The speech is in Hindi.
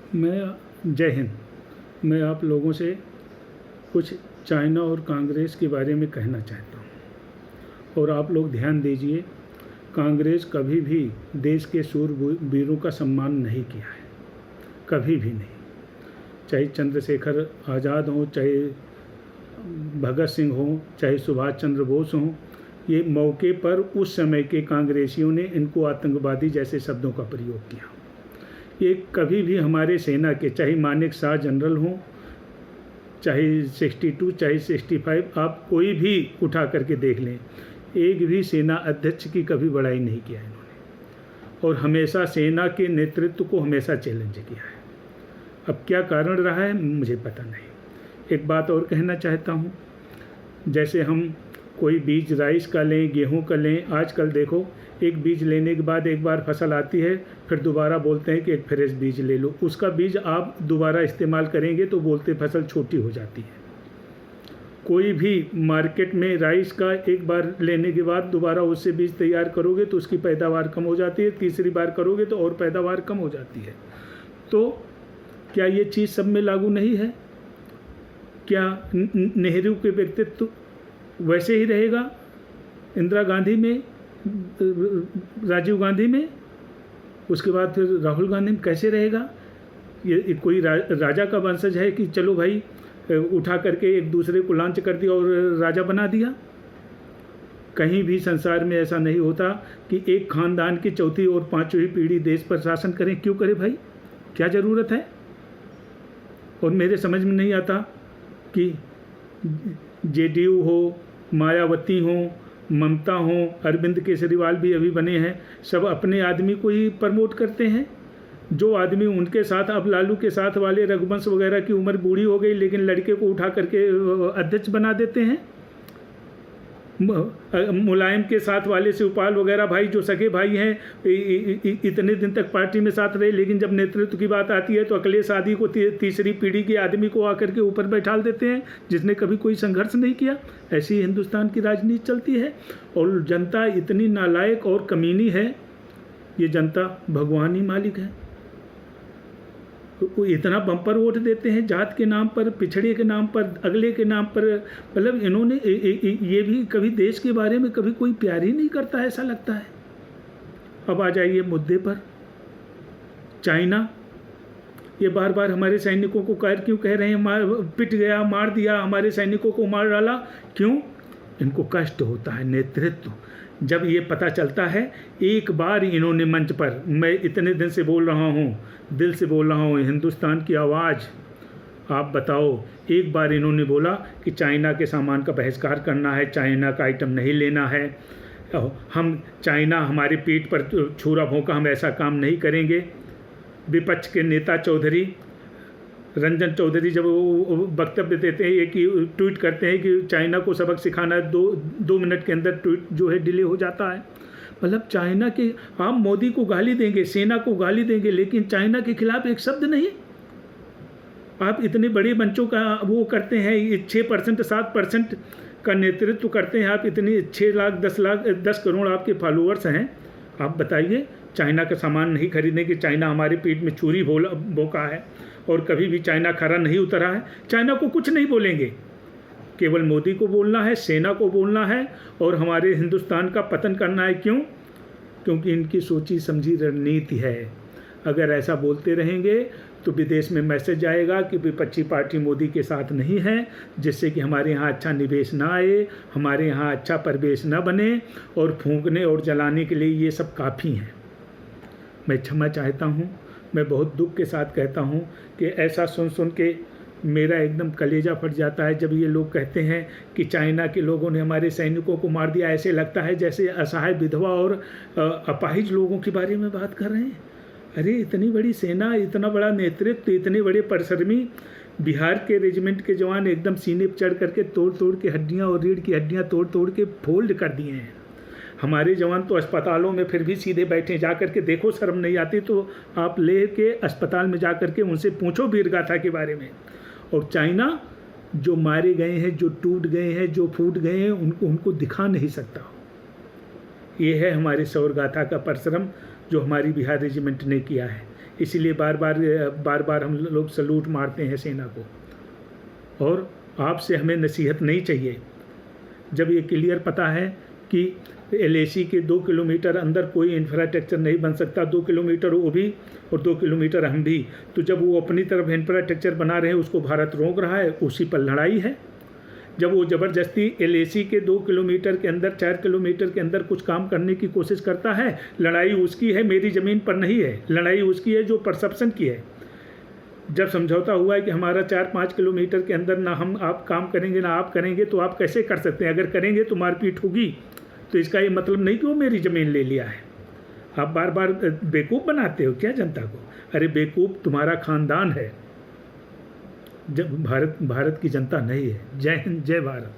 जय हिंद। मैं आप लोगों से कुछ चाइना और कांग्रेस के बारे में कहना चाहता हूँ और आप लोग ध्यान दीजिए। कांग्रेस कभी भी देश के शूरवीरों का सम्मान नहीं किया है, कभी भी नहीं। चाहे चंद्रशेखर आज़ाद हों, चाहे भगत सिंह हों, चाहे सुभाष चंद्र बोस हों, ये मौके पर उस समय के कांग्रेसियों ने इनको आतंकवादी जैसे शब्दों का प्रयोग किया। ये कभी भी हमारे सेना के, चाहे मानेक शाह जनरल हों, चाहे 62, चाहे 65, आप कोई भी उठा करके देख लें, एक भी सेना अध्यक्ष की कभी बड़ाई नहीं किया इन्होंने, और हमेशा सेना के नेतृत्व को हमेशा चैलेंज किया है। अब क्या कारण रहा है मुझे पता नहीं। एक बात और कहना चाहता हूँ, जैसे हम कोई बीज राइस का लें, गेहूं का लें, आजकल देखो एक बीज लेने के बाद एक बार फसल आती है, फिर दोबारा बोलते हैं कि एक फ्रेश बीज ले लो। उसका बीज आप दोबारा इस्तेमाल करेंगे तो बोलते फसल छोटी हो जाती है। कोई भी मार्केट में राइस का एक बार लेने के बाद दोबारा उससे बीज तैयार करोगे तो उसकी पैदावार कम हो जाती है, तीसरी बार करोगे तो और पैदावार कम हो जाती है। तो क्या ये चीज़ सब में लागू नहीं है? क्या नेहरू के व्यक्तित्व वैसे ही रहेगा इंदिरा गांधी में, राजीव गांधी में, उसके बाद फिर राहुल गांधी में कैसे रहेगा? ये कोई राजा का वंशज है कि चलो भाई उठा करके एक दूसरे को लॉन्च कर दिया और राजा बना दिया? कहीं भी संसार में ऐसा नहीं होता कि एक खानदान की चौथी और पांचवी पीढ़ी देश पर शासन करें। क्यों करे भाई, क्या ज़रूरत है? और मेरे समझ में नहीं आता कि जेडीयू हो, मायावती हो, ममता हो, अरविंद केजरीवाल भी अभी बने हैं, सब अपने आदमी को ही प्रमोट करते हैं। जो आदमी उनके साथ, अब लालू के साथ वाले रघुवंश वगैरह की उम्र बूढ़ी हो गई, लेकिन लड़के को उठा करके अध्यक्ष बना देते हैं। मुलायम के साथ वाले शिवपाल वगैरह भाई जो सगे भाई हैं, इतने दिन तक पार्टी में साथ रहे, लेकिन जब नेतृत्व की बात आती है तो अखिलेश शादी को तीसरी पीढ़ी के आदमी को आकर के ऊपर बैठाल देते हैं, जिसने कभी कोई संघर्ष नहीं किया। ऐसी हिंदुस्तान की राजनीति चलती है। और जनता इतनी नालायक और कमीनी है, ये जनता भगवान ही मालिक है। इतना बम्पर वोट देते हैं जात के नाम पर, पिछड़े के नाम पर, अगले के नाम पर। मतलब इन्होंने ये भी कभी देश के बारे में कभी कोई प्यार ही नहीं करता, ऐसा लगता है। अब आ जाइए मुद्दे पर। चाइना ये बार बार हमारे सैनिकों को क्यों कह रहे हैं पिट गया, मार दिया, हमारे सैनिकों को मार डाला? क्यों? इनको कष्ट होता है नेतृत्व जब ये पता चलता है। एक बार इन्होंने मंच पर, मैं इतने दिन से बोल रहा हूँ, दिल से बोल रहा हूँ, हिंदुस्तान की आवाज़, आप बताओ, एक बार इन्होंने बोला कि चाइना के सामान का बहिष्कार करना है, चाइना का आइटम नहीं लेना है, हम चाइना हमारे पीठ पर छुरा भोंका, हम ऐसा काम नहीं करेंगे। विपक्ष के नेता रंजन चौधरी जब वो वक्तव्य देते हैं, एक ट्वीट करते हैं कि चाइना को सबक सिखाना है, दो मिनट के अंदर ट्वीट जो है डिले हो जाता है। मतलब चाइना के, आप मोदी को गाली देंगे, सेना को गाली देंगे, लेकिन चाइना के खिलाफ एक शब्द नहीं। आप इतने बड़े मंचों का वो करते हैं, 6% 7% का नेतृत्व करते हैं, आप इतनी 6 लाख 10 करोड़ आपके फॉलोअर्स हैं। आप बताइए, चाइना का सामान नहीं खरीदने की, चाइना हमारे पीठ में छुरी भोंका है और कभी भी चाइना खरा नहीं उतरा है। चाइना को कुछ नहीं बोलेंगे, केवल मोदी को बोलना है, सेना को बोलना है और हमारे हिंदुस्तान का पतन करना है। क्यों? क्योंकि इनकी सोची समझी रणनीति है। अगर ऐसा बोलते रहेंगे तो विदेश में मैसेज आएगा कि विपक्षी पार्टी मोदी के साथ नहीं है, जिससे कि हमारे यहाँ अच्छा निवेश ना आए, हमारे यहाँ अच्छा परिवेश ना बने, और फूंकने और जलाने के लिए ये सब काफ़ी हैं। मैं क्षमा चाहता हूँ, मैं बहुत दुख के साथ कहता हूँ कि ऐसा सुन के मेरा एकदम कलेजा फट जाता है जब ये लोग कहते हैं कि चाइना के लोगों ने हमारे सैनिकों को मार दिया। ऐसे लगता है जैसे असहाय विधवा और अपाहिज लोगों के बारे में बात कर रहे हैं। अरे इतनी बड़ी सेना, इतना बड़ा नेतृत्व, इतने बड़े परिश्रमी बिहार के रेजिमेंट के जवान एकदम सीने पर चढ़ करके तोड़ के हड्डियाँ और रीढ़ की हड्डियाँ तोड़ के फोल्ड कर दिए हैं। हमारे जवान तो अस्पतालों में फिर भी सीधे बैठे, जा कर के देखो, शर्म नहीं आती तो आप ले के अस्पताल में जा कर के उनसे पूछो वीर गाथा के बारे में। और चाइना जो मारे गए हैं, जो टूट गए हैं, जो फूट गए हैं, उनको दिखा नहीं सकता। ये है हमारे शौर्य गाथा का परिश्रम जो हमारी बिहार रेजिमेंट ने किया है। इसीलिए बार बार हम लोग सलूट मारते हैं सेना को। और आपसे हमें नसीहत नहीं चाहिए, जब ये क्लियर पता है कि LAC के 2 किलोमीटर अंदर कोई इंफ्रास्ट्रक्चर नहीं बन सकता, 2 किलोमीटर वो भी और 2 किलोमीटर हम भी, तो जब वो अपनी तरफ इंफ्रास्ट्रक्चर बना रहे हैं उसको भारत रोक रहा है, उसी पर लड़ाई है। जब वो ज़बरदस्ती LAC के 2 किलोमीटर के अंदर 4 किलोमीटर के अंदर कुछ काम करने की कोशिश करता है, लड़ाई उसकी है, मेरी ज़मीन पर नहीं है। लड़ाई उसकी है जो परसेप्शन की है। जब समझौता हुआ है कि हमारा 4-5 किलोमीटर के अंदर ना हम आप काम करेंगे ना आप करेंगे, तो आप कैसे कर सकते हैं? अगर करेंगे तो मारपीट होगी, तो इसका ये मतलब नहीं कि वो मेरी ज़मीन ले लिया है। आप बार बार बेवकूफ़ बनाते हो क्या जनता को? अरे बेवकूफ़ तुम्हारा ख़ानदान है, जब भारत की जनता नहीं है। जय हिंद, जय भारत।